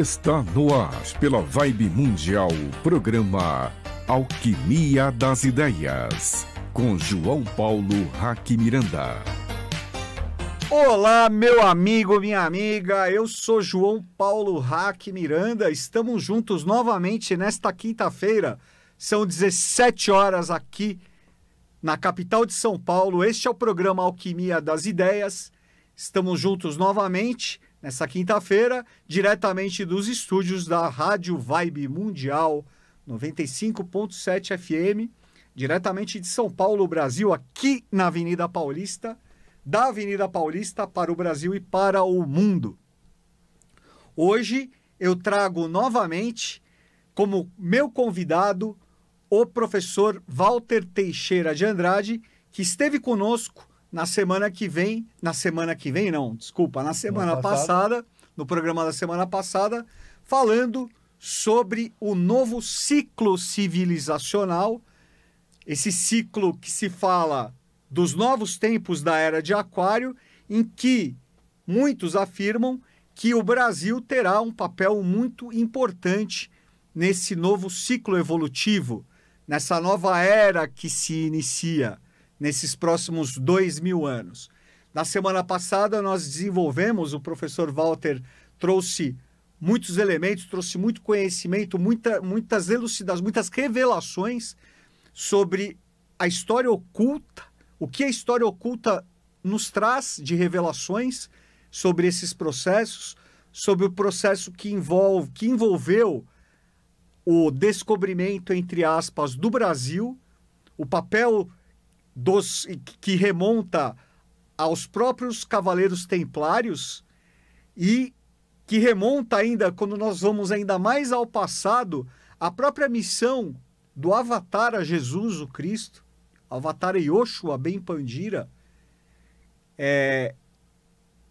Está no ar, pela Vibe Mundial, programa Alquimia das Ideias, com João Paulo Haque Miranda. Olá, meu amigo, minha amiga, eu sou João Paulo Haque Miranda, estamos juntos novamente nesta quinta-feira, são 17 horas aqui na capital de São Paulo. Este é o programa Alquimia das Ideias, estamos juntos novamente nessa quinta-feira, diretamente dos estúdios da Rádio Vibe Mundial 95.7 FM, diretamente de São Paulo, Brasil, aqui na Avenida Paulista, da Avenida Paulista para o Brasil e para o mundo. Hoje eu trago novamente como meu convidado o professor Walter Teixeira de Andrade, que esteve conosco na semana passada, no programa da semana passada, falando sobre o novo ciclo civilizacional, esse ciclo que se fala dos novos tempos da Era de Aquário, em que muitos afirmam que o Brasil terá um papel muito importante nesse novo ciclo evolutivo, nessa nova era que se inicia nesses próximos 2000 anos. Na semana passada nós desenvolvemos, o professor Walter trouxe muitos elementos, trouxe muito conhecimento, muitas elucidações, muitas revelações sobre a história oculta, o que a história oculta nos traz de revelações sobre esses processos, sobre o processo que envolveu o descobrimento, entre aspas, do Brasil, o papel que remonta aos próprios Cavaleiros Templários e que remonta ainda, quando nós vamos ainda mais ao passado, a própria missão do Avatar a Jesus, o Cristo, Avatar Yoshua Ben Pandira.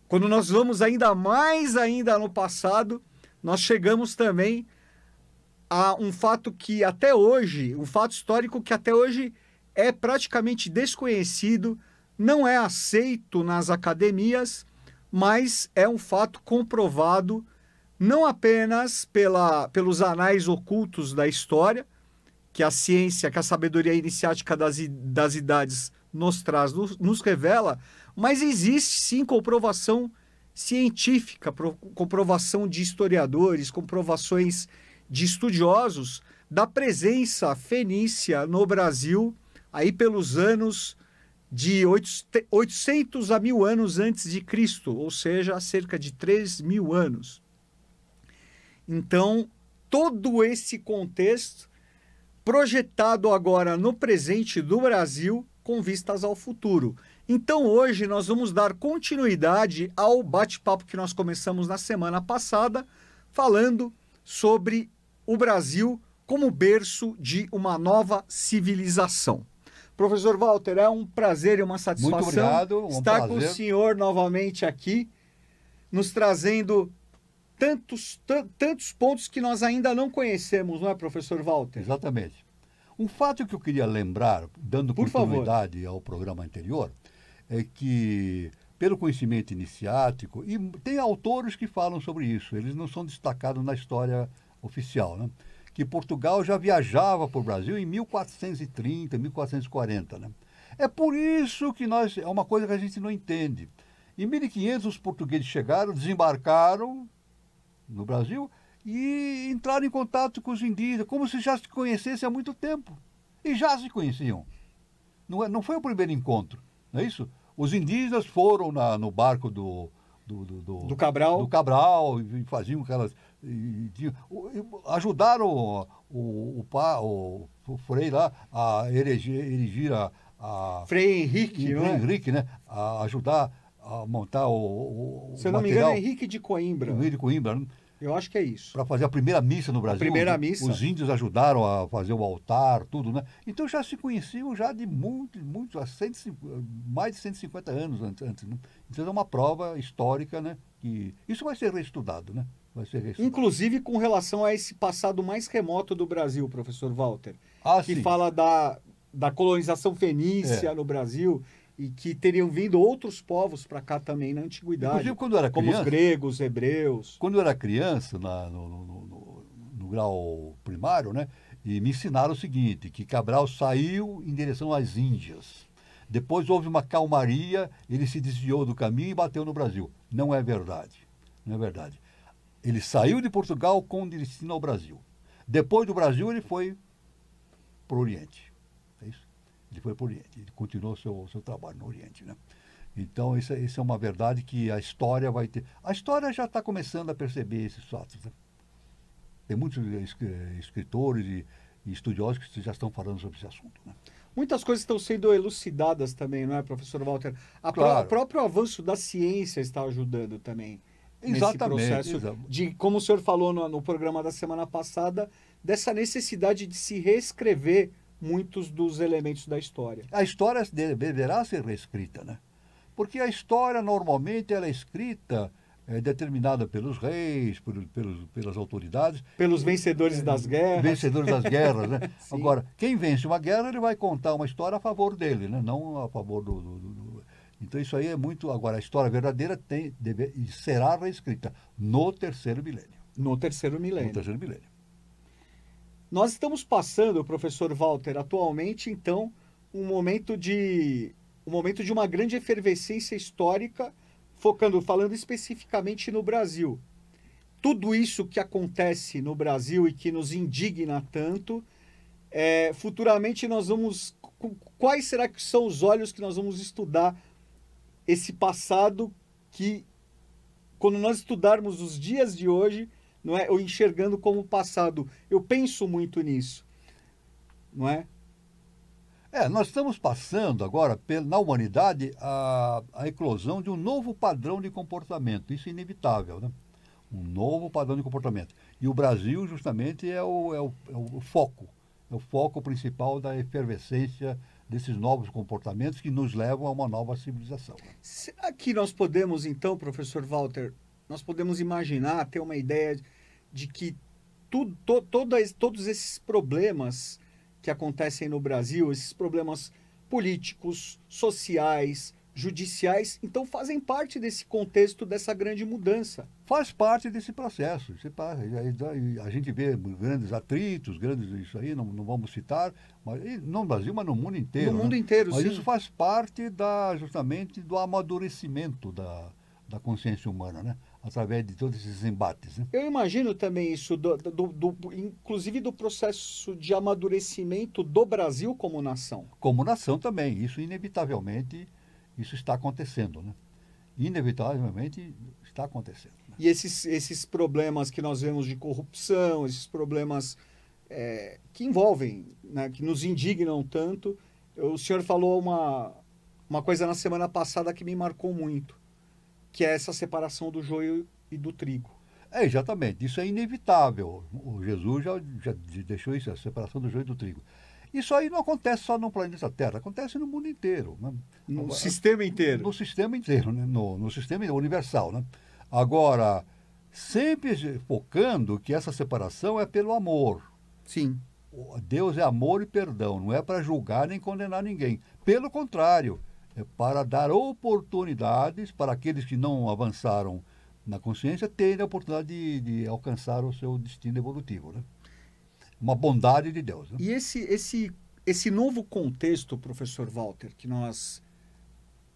Quando nós vamos ainda mais no passado, nós chegamos também a um fato que até hoje, um fato histórico que até hoje é praticamente desconhecido, não é aceito nas academias, mas é um fato comprovado não apenas pelos anais ocultos da história, que a ciência, que a sabedoria iniciática das idades nos traz, nos revela, mas existe sim comprovação científica, comprovação de historiadores, comprovações de estudiosos da presença fenícia no Brasil, aí pelos anos de 800 a 1000 anos antes de Cristo, ou seja, há cerca de 3.000 anos. Então, todo esse contexto projetado agora no presente do Brasil com vistas ao futuro. Então, hoje nós vamos dar continuidade ao bate-papo que nós começamos na semana passada, falando sobre o Brasil como berço de uma nova civilização. Professor Walter, é um prazer e uma satisfação muito obrigado, estar com o senhor novamente aqui, nos trazendo tantos pontos que nós ainda não conhecemos, não é, professor Walter? Exatamente. Um fato que eu queria lembrar, dando continuidade ao programa anterior, é que, pelo conhecimento iniciático, e tem autores que falam sobre isso, eles não são destacados na história oficial, né? Que Portugal já viajava para o Brasil em 1430, 1440. Né? É por isso que é uma coisa que a gente não entende. Em 1500 os portugueses chegaram, desembarcaram no Brasil e entraram em contato com os indígenas, como se já se conhecessem há muito tempo. E já se conheciam. Não foi o primeiro encontro, não é isso? Os indígenas foram no barco do Cabral e faziam aquelas... ajudaram o Frei lá a erigir Frei Henrique, não é? Henrique, né? A ajudar a montar se eu não me engano, é Henrique de Coimbra. Henrique de Coimbra, né? Eu acho que é isso. Para fazer a primeira missa no Brasil. A primeira missa. Os índios ajudaram a fazer o altar, tudo, né? Então já se conheciam já de mais de 150 anos antes, né? Então é uma prova histórica, né? Que isso vai ser reestudado, né? Inclusive com relação a esse passado mais remoto do Brasil, professor Walter. Que sim. fala da colonização fenícia no Brasil e que teriam vindo outros povos para cá também na antiguidade. Inclusive, quando eu era como criança, os gregos, hebreus. Quando eu era criança, no grau primário, né, e me ensinaram o seguinte, que Cabral saiu em direção às Índias. Depois houve uma calmaria, ele se desviou do caminho e bateu no Brasil. Não é verdade. Não é verdade. Ele saiu de Portugal com destino ao Brasil. Depois do Brasil, ele foi para o Oriente. É isso? Ele foi para o Oriente. Ele continuou seu trabalho no Oriente, né? Então, isso é uma verdade que a história vai ter. A história já está começando a perceber esses fatos, né? Tem muitos escritores e estudiosos que já estão falando sobre esse assunto, né? Muitas coisas estão sendo elucidadas também, não é, professor Walter? Claro. O próprio avanço da ciência está ajudando também. Exatamente. Nesse processo de, como o senhor falou no programa da semana passada, dessa necessidade de se reescrever muitos dos elementos da história. A história deverá ser reescrita, né? Porque a história, normalmente, ela é escrita, determinada pelos reis, pelas autoridades. Pelos vencedores das guerras. Vencedores das guerras, né? Agora, quem vence uma guerra, ele vai contar uma história a favor dele, né? Não a favor do... Então, isso aí é muito... Agora, a história verdadeira será reescrita no terceiro milênio. No terceiro milênio. No terceiro milênio. Nós estamos passando, professor Walter, atualmente, então, um momento de uma grande efervescência histórica, falando especificamente no Brasil. Tudo isso que acontece no Brasil e que nos indigna tanto, futuramente nós vamos... Quais será que são os olhos que nós vamos estudar esse passado que, quando nós estudarmos os dias de hoje, não é, ou enxergando como passado, eu penso muito nisso, não é? Nós estamos passando agora, na humanidade, a eclosão de um novo padrão de comportamento. Isso é inevitável, né? Um novo padrão de comportamento. E o Brasil, justamente, é o foco. É o foco principal da efervescência desses novos comportamentos que nos levam a uma nova civilização. Será que nós podemos, então, professor Walter, nós podemos imaginar, ter uma ideia de que todos esses problemas que acontecem no Brasil, esses problemas políticos, sociais, judiciais, então fazem parte desse contexto, dessa grande mudança? Faz parte desse processo. A gente vê grandes atritos, isso aí, não vamos citar, mas, não no Brasil, mas no mundo inteiro. No mundo inteiro, mas sim. Isso faz parte justamente do amadurecimento da consciência humana, né? Através de todos esses embates, né? Eu imagino também isso, inclusive do processo de amadurecimento do Brasil como nação. Como nação também. Isso, inevitavelmente, isso está acontecendo, né? Inevitavelmente está acontecendo. Né? E esses problemas que nós vemos de corrupção, esses problemas que envolvem, né, que nos indignam tanto, o senhor falou uma coisa na semana passada que me marcou muito, que é essa separação do joio e do trigo. Exatamente. Isso é inevitável. O Jesus já deixou isso, a separação do joio e do trigo. Isso aí não acontece só no planeta Terra, acontece no mundo inteiro. Né? No sistema inteiro. No sistema inteiro, né? no sistema universal. Né? Agora, sempre focando que essa separação é pelo amor. Sim. Deus é amor e perdão, não é para julgar nem condenar ninguém. Pelo contrário, é para dar oportunidades para aqueles que não avançaram na consciência terem a oportunidade de alcançar o seu destino evolutivo, né? Uma bondade de Deus. Né? E esse novo contexto, professor Walter, que nós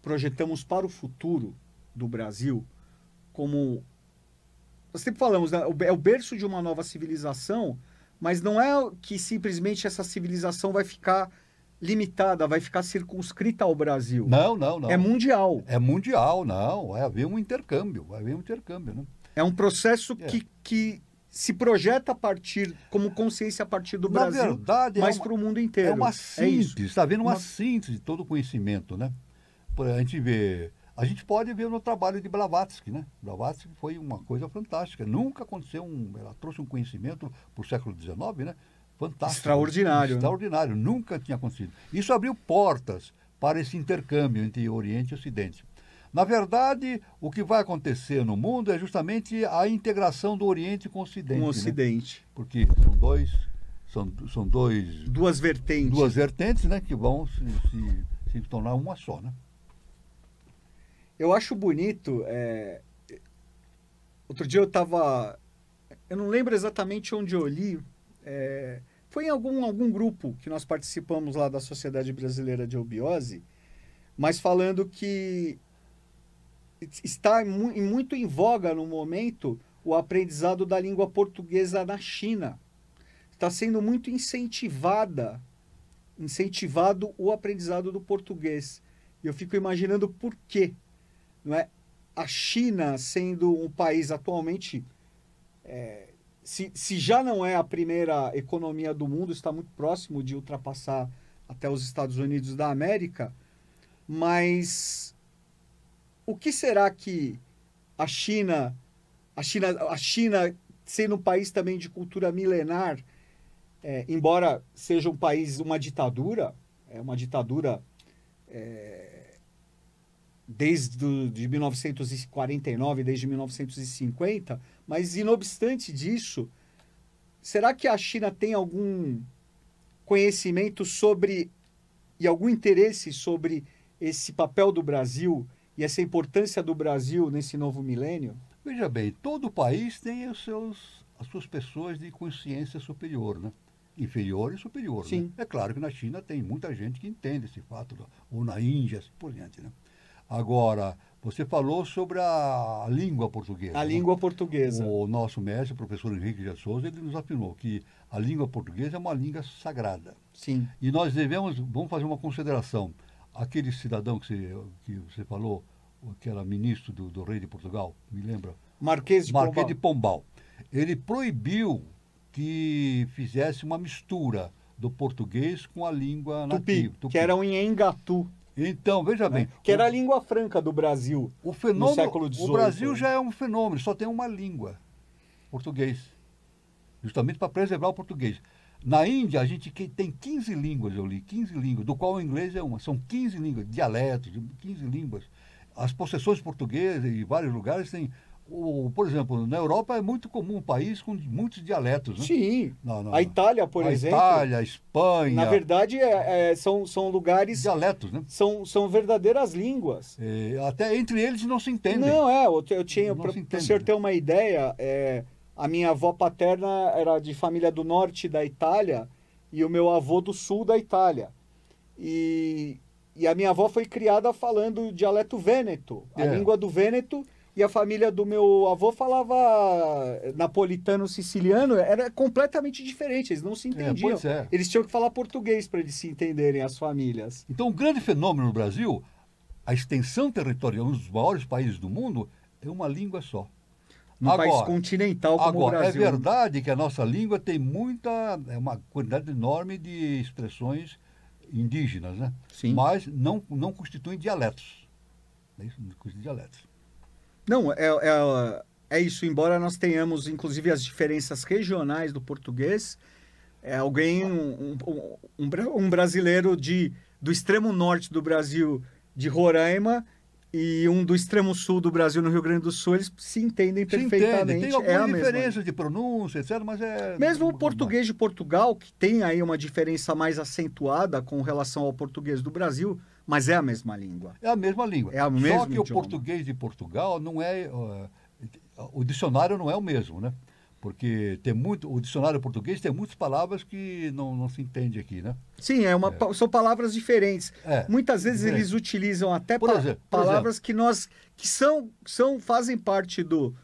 projetamos para o futuro do Brasil, como nós sempre falamos, né? É o berço de uma nova civilização, mas não é que simplesmente essa civilização vai ficar limitada, vai ficar circunscrita ao Brasil. Não. É mundial. É mundial, não. Vai haver um intercâmbio, né? É um processo que se projeta a partir, como consciência a partir do Brasil, na verdade, mas para o mundo inteiro. É uma síntese, está vendo uma síntese de todo o conhecimento, né? A gente pode ver no trabalho de Blavatsky, né? Blavatsky foi uma coisa fantástica. Nunca aconteceu ela trouxe um conhecimento para o século XIX, né? Fantástico. Extraordinário. Extraordinário, nunca tinha acontecido. Isso abriu portas para esse intercâmbio entre Oriente e Ocidente. Na verdade, o que vai acontecer no mundo é justamente a integração do Oriente com o Ocidente. Com o Ocidente. Né? Porque são duas vertentes, Duas vertentes, né? Que vão se tornar uma só, né? Eu acho bonito. Outro dia eu não lembro exatamente onde eu li. Foi em algum grupo que nós participamos lá da Sociedade Brasileira de Eubiose, mas falando que está muito em voga no momento o aprendizado da língua portuguesa na China. Está sendo muito incentivado o aprendizado do português. E eu fico imaginando por quê. Não é? A China, sendo um país atualmente, se já não é a primeira economia do mundo, está muito próximo de ultrapassar até os Estados Unidos da América, mas o que será que a China, sendo um país também de cultura milenar, embora seja um país, uma ditadura de 1949, desde 1950, mas, não obstante disso, será que a China tem algum conhecimento sobre e algum interesse sobre esse papel do Brasil e essa importância do Brasil nesse novo milênio? Veja bem, todo país tem as suas pessoas de consciência superior, né? Inferior e superior. Sim. Né? É claro que na China tem muita gente que entende esse fato, ou na Índia, assim por diante, né? Agora, você falou sobre a língua portuguesa. A língua portuguesa. O nosso mestre, o professor Henrique de Souza, ele nos afirmou que a língua portuguesa é uma língua sagrada. Sim. E nós vamos fazer uma consideração. Aquele cidadão que você falou, que era ministro do rei de Portugal, me lembra? Marquês de Pombal. Ele proibiu que fizesse uma mistura do português com a língua nativa. Tupi, que era o Nhengatu. Então, veja bem. Que era a língua franca do Brasil no século XVIII. O Brasil já é um fenômeno, só tem uma língua, português. Justamente para preservar o português. Na Índia, a gente tem 15 línguas, eu li, 15 línguas, do qual o inglês é uma. São 15 línguas, dialetos, 15 línguas. As possessões portuguesas em vários lugares têm... por exemplo, na Europa é muito comum um país com muitos dialetos, né? Sim. A Itália, por exemplo. A Itália, a Espanha. Na verdade, são lugares... Dialetos, né? São verdadeiras línguas. Até entre eles não se entendem. Não, eu tinha... Para o senhor ter uma ideia, a minha avó paterna era de família do norte da Itália e o meu avô do sul da Itália. E a minha avó foi criada falando dialeto vêneto, a língua do Vêneto, e a família do meu avô falava napolitano siciliano, era completamente diferente, eles não se entendiam. Eles tinham que falar português para eles se entenderem, as famílias. Então, um grande fenômeno no Brasil, a extensão territorial, um dos maiores países do mundo, é uma língua só. Um país continental como o Brasil. É verdade que a nossa língua tem uma quantidade enorme de expressões indígenas, né? Sim. Mas não constituem dialetos. Não constituem dialetos. Não, é isso. Embora nós tenhamos, inclusive, as diferenças regionais do português, um brasileiro do extremo norte do Brasil, de Roraima, e um do extremo sul do Brasil, no Rio Grande do Sul, eles se entendem perfeitamente. Tem alguma diferença de pronúncia, etc., mas Mesmo o português de Portugal, que tem aí uma diferença mais acentuada com relação ao português do Brasil, mas é a mesma língua. É a mesma língua. É o mesmo Só que idioma. O português de Portugal não é... o dicionário não é o mesmo, né? Porque o dicionário português tem muitas palavras que não se entende aqui, né? Sim, são palavras diferentes. Muitas vezes eles utilizam até palavras que fazem parte do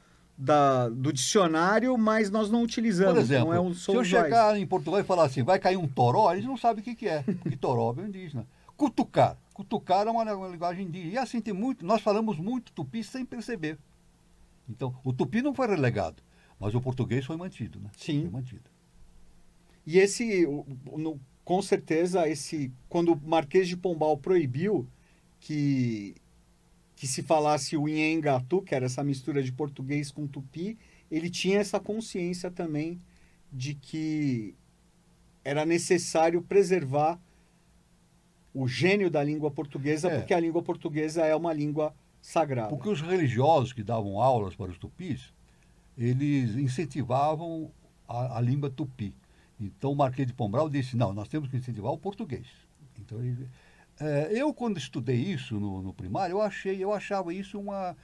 dicionário, mas nós não utilizamos. Por exemplo, se eu chegar em Portugal e falar assim, vai cair um toró, eles não sabem o que é. Porque toró é indígena. Cutucar. Cutucar é uma linguagem indígena. E assim tem muito. Nós falamos muito tupi sem perceber. Então, o tupi não foi relegado. Mas o português foi mantido, né? Sim. Foi mantido. E com certeza, quando o Marquês de Pombal proibiu que se falasse o Nhengatu, que era essa mistura de português com tupi, ele tinha essa consciência também de que era necessário preservar o gênio da língua portuguesa, porque a língua portuguesa é uma língua sagrada. Porque os religiosos que davam aulas para os tupis, eles incentivavam a língua tupi. Então, o Marquês de Pombal disse, não, nós temos que incentivar o português. Então, Eu, quando estudei isso no primário, eu achava isso uma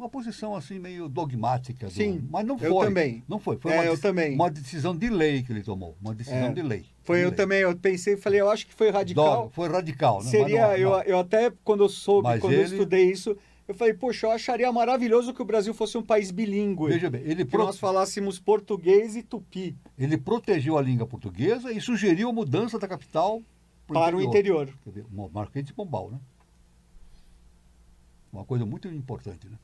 posição assim meio dogmática. Sim, mas não foi. Eu também. Não foi. Foi eu também. uma decisão de lei que ele tomou. Uma decisão de lei. Também. Eu pensei, falei, eu acho que foi radical. Foi radical, né? Seria, eu até, quando eu soube, eu estudei isso, eu falei, poxa, eu acharia maravilhoso que o Brasil fosse um país bilíngue. Veja bem, que nós falássemos português e tupi. Ele protegeu a língua portuguesa e sugeriu a mudança da capital para o interior. Marquês de Pombal, né? Uma coisa muito importante, né?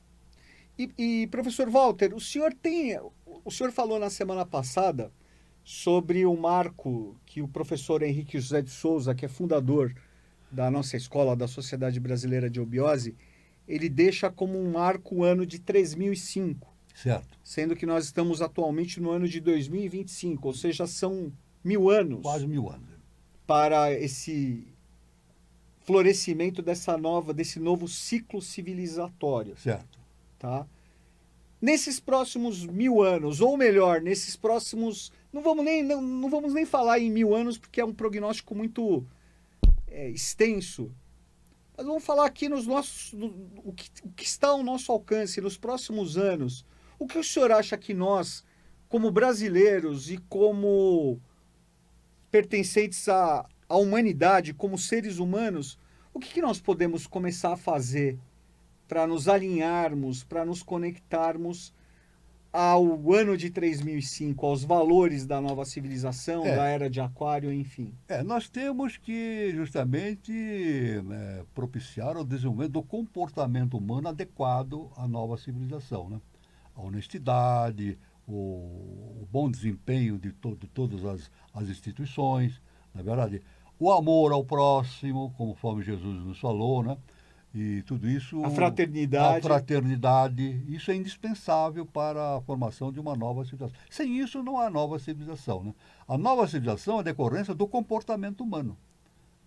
E professor Walter, o senhor falou na semana passada sobre o marco que o professor Henrique José de Souza, que é fundador da nossa escola, da Sociedade Brasileira de Obiose, ele deixa como um marco o ano de 3005. Certo. Sendo que nós estamos atualmente no ano de 2025, ou seja, são 1000 anos. Quase 1000 anos. Para esse florescimento desse novo ciclo civilizatório. Certo. Tá? Nesses próximos 1000 anos, ou melhor, nesses próximos... Não vamos nem falar em 1000 anos, porque é um prognóstico muito extenso. Mas vamos falar aqui o que está ao nosso alcance nos próximos anos. O que o senhor acha que nós, como brasileiros e como pertencentes à humanidade, como seres humanos, o que nós podemos começar a fazer para nos alinharmos, para nos conectarmos ao ano de 3005, aos valores da nova civilização, da era de Aquário, enfim? Nós temos que justamente propiciar o desenvolvimento do comportamento humano adequado à nova civilização, né? A honestidade, o bom desempenho de todas as instituições, na verdade, o amor ao próximo, conforme Jesus nos falou, né? E tudo isso... A fraternidade. A fraternidade, isso é indispensável para a formação de uma nova civilização. Sem isso não há nova civilização, né? A nova civilização é decorrência do comportamento humano.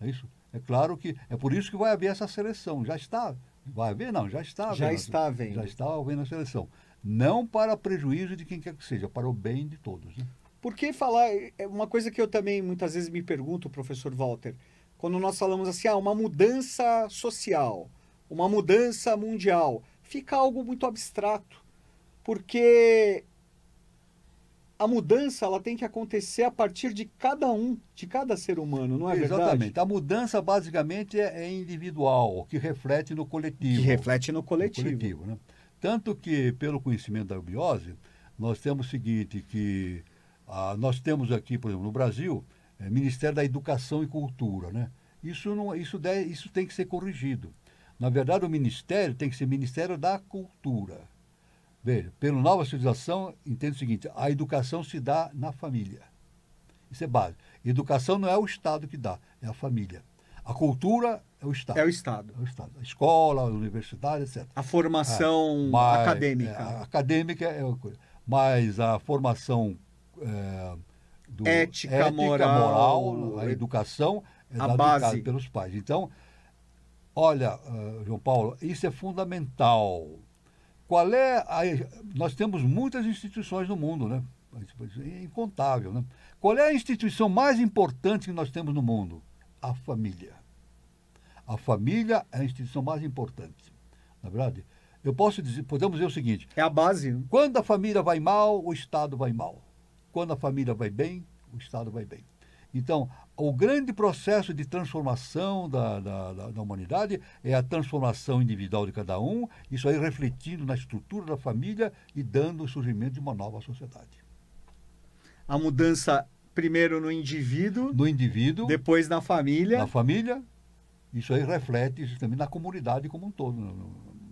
É isso? É claro que é por isso que vai haver essa seleção. Já está. Vai haver? Não, já está. Já está havendo. Já está havendo a seleção. Não para prejuízo de quem quer que seja, para o bem de todos, né? Por que falar... É uma coisa que eu também muitas vezes me pergunto, professor Walter, quando nós falamos assim, uma mudança social, uma mudança mundial, fica algo muito abstrato, porque a mudança ela tem que acontecer a partir de cada ser humano, não é verdade? Exatamente. A mudança basicamente é individual, que reflete no coletivo. Que reflete no coletivo. Né? Tanto que, pelo conhecimento da biose, nós temos o seguinte, que nós temos aqui, por exemplo, no Brasil, Ministério da Educação e Cultura, né? Isso tem que ser corrigido. Na verdade, o Ministério tem que ser Ministério da Cultura. Veja, pela nova civilização, entende o seguinte, a educação se dá na família. Isso é básico. Educação não é o Estado que dá, é a família. A cultura é o Estado. É o Estado. É o Estado. A escola, a universidade, etc. A formação acadêmica. Acadêmica é uma coisa. Mas a formação ética, moral, a educação é a base pelos pais. Então, olha, João Paulo, isso é fundamental. Nós temos muitas instituições no mundo, né? É incontável, né? Qual é a instituição mais importante que nós temos no mundo? A família. A família é a instituição mais importante. Na verdade, podemos dizer o seguinte... É a base. Né? Quando a família vai mal, o Estado vai mal. Quando a família vai bem, o Estado vai bem. Então, o grande processo de transformação da humanidade é a transformação individual de cada um, isso aí refletindo na estrutura da família e dando o surgimento de uma nova sociedade. A mudança primeiro no indivíduo, depois na família. Na família, isso aí reflete também na comunidade como um todo,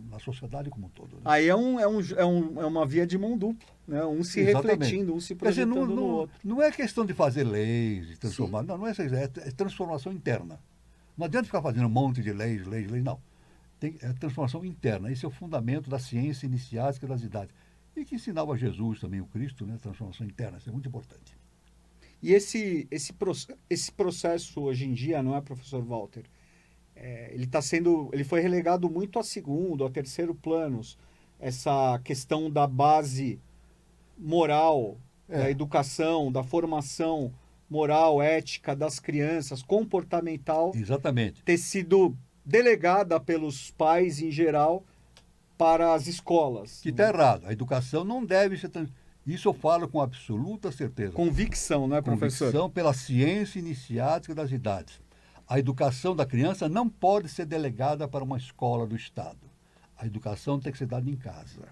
na sociedade como um todo. Né? Aí é uma via de mão dupla, né? Um se refletindo, um se projetando no outro. Não é questão de fazer leis, de transformar, não é isso, é transformação interna. Não adianta ficar fazendo um monte de leis, não. É transformação interna, esse é o fundamento da ciência iniciática das idades. E que ensinava Jesus também, o Cristo, né? Transformação interna, isso é muito importante. E esse processo hoje em dia, não é, professor Walter? Ele foi relegado muito a segundo, a terceiro planos. Essa questão da base moral, da educação, da formação moral, ética das crianças, comportamental, Exatamente. ter sido delegada pelos pais em geral para as escolas. Que está errado. A educação não deve ser... Isso eu falo com absoluta certeza. Convicção, não é, professor? Convicção pela ciência iniciática das idades. A educação da criança não pode ser delegada para uma escola do Estado. A educação tem que ser dada em casa,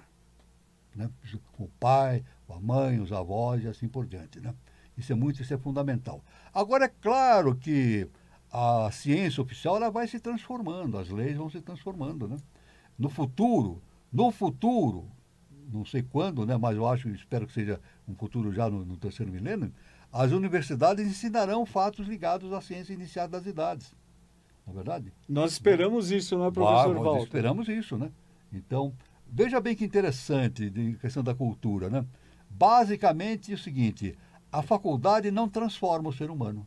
né? Com o pai, com a mãe, os avós e assim por diante, né? Isso é fundamental. Agora, é claro que a ciência oficial ela vai se transformando, as leis vão se transformando, né? No futuro, não sei quando, né? Mas espero que seja um futuro já no terceiro milênio, as universidades ensinarão fatos ligados à ciência inicial das idades. Não é verdade? Nós esperamos isso, não é, professor Nós Walter? esperamos isso, né? Então, veja bem que interessante em questão da cultura, né? Basicamente é o seguinte, a faculdade não transforma o ser humano.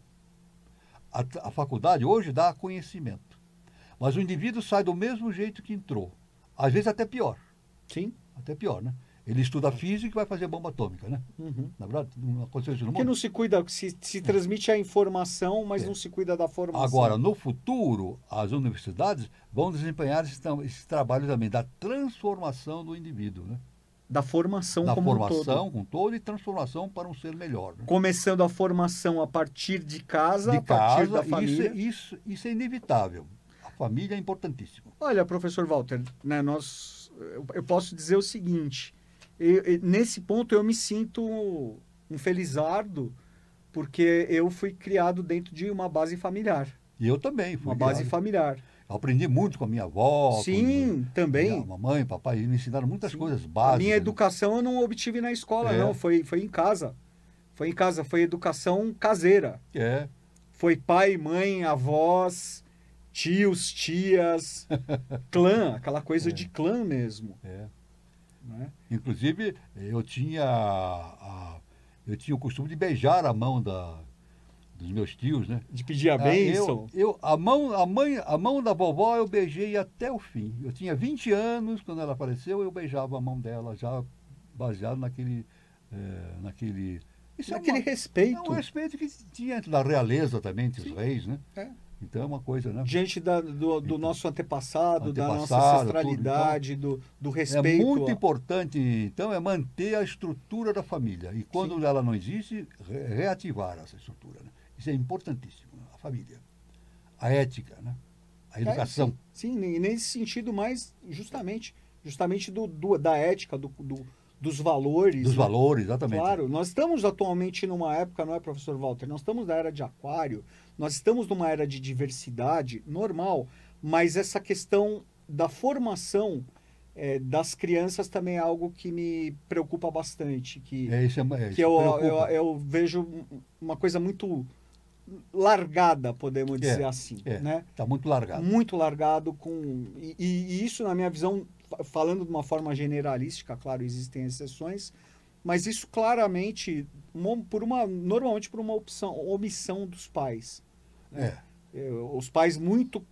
A faculdade hoje dá conhecimento. Mas o indivíduo sai do mesmo jeito que entrou. Às vezes até pior. Sim. Até pior, né? Ele estuda física e vai fazer bomba atômica, né? Uhum. Na verdade, não aconteceu isso no Porque mundo. não se cuida, se transmite a informação, mas não se cuida da formação. Agora, no futuro, as universidades vão desempenhar esse trabalho também da transformação do indivíduo, né? Da formação Da como um formação todo. com todo e transformação para um ser melhor. Né? Começando a formação a partir de casa, De a partir casa, da família. isso é inevitável. A família é importantíssima. Olha, professor Walter, né, eu posso dizer o seguinte, nesse ponto eu me sinto um felizardo, porque eu fui criado dentro de uma base familiar. E eu também fui Uma base criado. familiar. Eu aprendi muito com a minha avó. Sim, também. Minha mamãe, papai, eles me ensinaram muitas coisas A básicas. minha educação eu não obtive na escola, não. Foi em casa. Foi em casa, foi educação caseira. É. Foi pai, mãe, avós, tios, tias, clã, aquela coisa de clã mesmo. É. Né? Inclusive, eu tinha o costume de beijar a mão dos meus tios, né? De pedir a bênção. A mão da vovó eu beijei até o fim. Eu tinha 20 anos, quando ela apareceu, eu beijava a mão dela, já baseado naquele isso Naquele respeito. É um respeito que tinha entre a realeza também, entre os reis, né? É. Então é uma coisa, né? Diante do nosso antepassado, da nossa Antepassado, ancestralidade, tudo. do É respeito. muito importante, então, é manter a estrutura da família. E quando ela não existe, reativar essa estrutura. Né? Isso é importantíssimo. A família. A ética, né? A educação. Sim, e nesse sentido mais justamente da ética, dos valores. Dos né? valores, exatamente. Claro, nós estamos atualmente numa época, não é, professor Walter? Nós estamos na era de aquário, nós estamos numa era de diversidade, normal, mas essa questão da formação das crianças também é algo que me preocupa bastante. Eu vejo uma coisa muito largada, podemos dizer assim. Né? Está muito largado. Muito largado. E isso, na minha visão, falando de uma forma generalística, claro, existem exceções, mas isso claramente, normalmente por uma omissão dos pais. Né? Os pais muito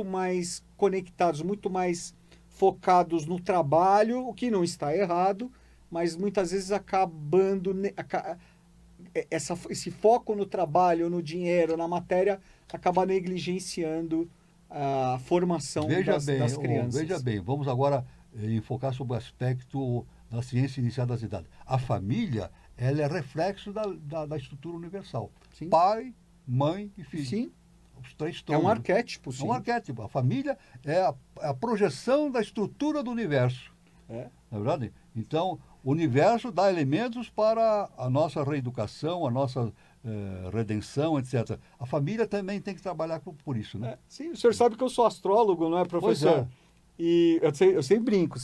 mais conectados, muito mais focados no trabalho, o que não está errado, mas muitas vezes acabando... Esse foco no trabalho, no dinheiro, na matéria, acaba negligenciando a formação das crianças. Veja bem, vamos agora enfocar sobre o aspecto da ciência inicial das idades. A família, ela é reflexo da estrutura universal. Sim. Pai, mãe e filho. Sim. Os três É um arquétipo, sim. É um arquétipo. A família é a projeção da estrutura do universo. Não é verdade? Então, o universo dá elementos para a nossa reeducação, a nossa redenção, etc. A família também tem que trabalhar por isso, né? Sim, o senhor sabe que eu sou astrólogo, não é, professor? Pois é. E eu sempre brinco,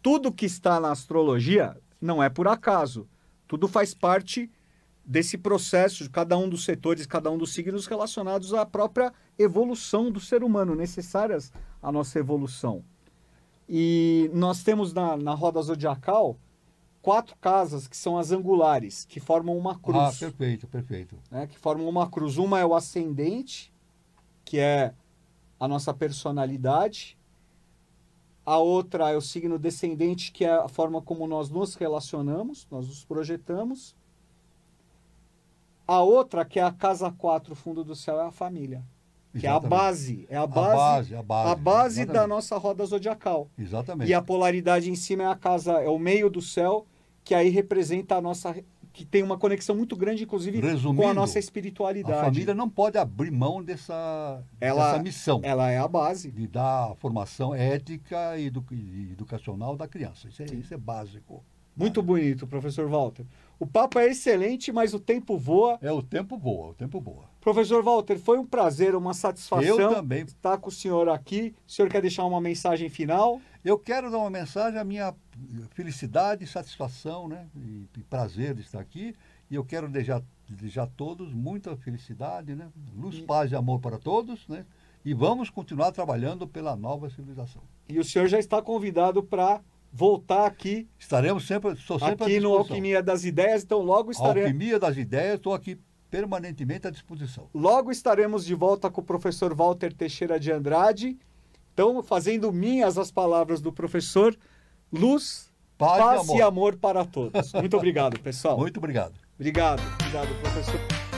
tudo que está na astrologia não é por acaso. Tudo faz parte desse processo de cada um dos setores, cada um dos signos relacionados à própria evolução do ser humano, necessárias à nossa evolução. E nós temos na roda zodiacal 4 casas que são as angulares, que formam uma cruz. Perfeito. Né? Que formam uma cruz. Uma é o ascendente, que é a nossa personalidade. A outra é o signo descendente, que é a forma como nós nos relacionamos, nós nos projetamos. A outra, que é a casa 4, o fundo do céu, é a família. Que Exatamente. é a base. A base da nossa roda zodiacal. Exatamente. E a polaridade em cima é a casa, é o meio do céu, que aí representa a nossa, que tem uma conexão muito grande, inclusive, com a nossa espiritualidade. A família não pode abrir mão dessa missão. Ela é a base. De dar formação ética e educacional da criança. Isso é básico. Muito bonito, professor Walter. O papo é excelente, mas o tempo voa. O tempo voa. Professor Walter, foi um prazer, uma satisfação Eu também. estar com o senhor aqui. O senhor quer deixar uma mensagem final? Eu quero dar uma mensagem, a minha felicidade, satisfação, né? E prazer de estar aqui. E eu quero desejar a todos muita felicidade, né? Luz, paz e amor para todos, né? E vamos continuar trabalhando pela nova civilização. E o senhor já está convidado para voltar aqui. Estaremos sempre, sou sempre aqui no Alquimia das Ideias, então logo estaremos... Alquimia das Ideias, estou aqui permanentemente à disposição. Logo estaremos de volta com o professor Walter Teixeira de Andrade. Então, fazendo minhas as palavras do professor, luz, paz e amor para todos. Muito obrigado, pessoal. Muito obrigado. Obrigado, professor.